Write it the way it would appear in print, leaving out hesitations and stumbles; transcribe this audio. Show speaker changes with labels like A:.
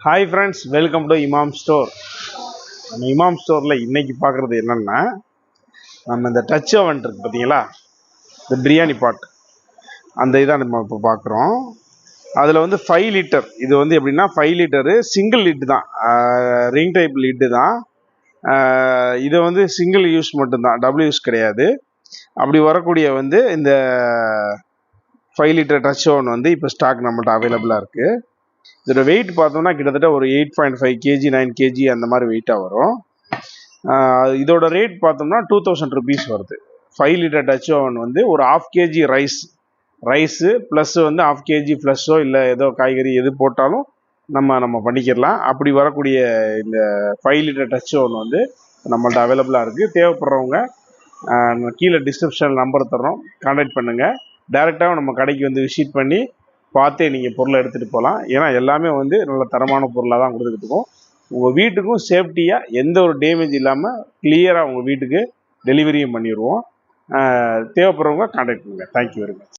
A: Hi friends, welcome to இமாம் store. நம்ம இமாம் ஸ்டோரில் இன்றைக்கி பார்க்குறது என்னென்னா, நம்ம இந்த டச் ஓவன் இருக்குது பார்த்தீங்களா, இந்த பிரியாணி பாட், அந்த இதான் நம்ம இப்போ பார்க்குறோம். அதில் வந்து 5 லிட்டர், இது வந்து எப்படின்னா 5 லிட்டரு சிங்கிள் லிட்டு தான், ரிங் டைப் லிட்டு தான். இது வந்து சிங்கிள் யூஸ் மட்டும்தான், டபுள் யூஸ் கிடையாது. அப்படி வரக்கூடிய வந்து இந்த 5 லிட்டர் டச் ஓவன் வந்து இப்போ ஸ்டாக் நம்மள்ட்ட அவைலபிளாக இருக்குது. இதோட வெயிட் பார்த்தோம்னா கிட்டத்தட்ட ஒரு 8.5 கேஜி 9 கேஜி அந்த மாதிரி வெயிட்டாக வரும். இதோட ரேட் பார்த்தோம்னா 2000 ருபீஸ் வருது. 5 லிட்டர் டச் ஓவன் வந்து ஒரு 1/2 கேஜி ரைஸு ப்ளஸ் வந்து 1/2 கேஜி ஃப்ளஷோ இல்லை ஏதோ காய்கறி எது போட்டாலும் நம்ம பண்ணிக்கிடலாம். அப்படி வரக்கூடிய இந்த 5 லிட்டர் டச் ஓவன் வந்து நம்மள்ட்ட அவைலபிளாக இருக்குது. தேவைப்படுறவங்க கீழே டிஸ்கிரிப்ஷன் நம்பர் தர்றோம், கான்டாக்ட் பண்ணுங்கள். டைரெக்டாக நம்ம கடைக்கு வந்து விசிட் பண்ணி பார்த்தே நீங்கள் பொருளை எடுத்துகிட்டு போகலாம். ஏன்னா எல்லாமே வந்து நல்ல தரமான பொருளாக தான் கொடுத்துக்கிட்டு இருக்கோம். உங்கள் வீட்டுக்கும் சேஃப்டியாக எந்த ஒரு டேமேஜ் இல்லாமல் கிளியராக உங்கள் வீட்டுக்கு டெலிவரியும் பண்ணிடுவோம். தேவைப்படுறவங்க கான்டாக்ட் பண்ணுங்கள். Thank you very much.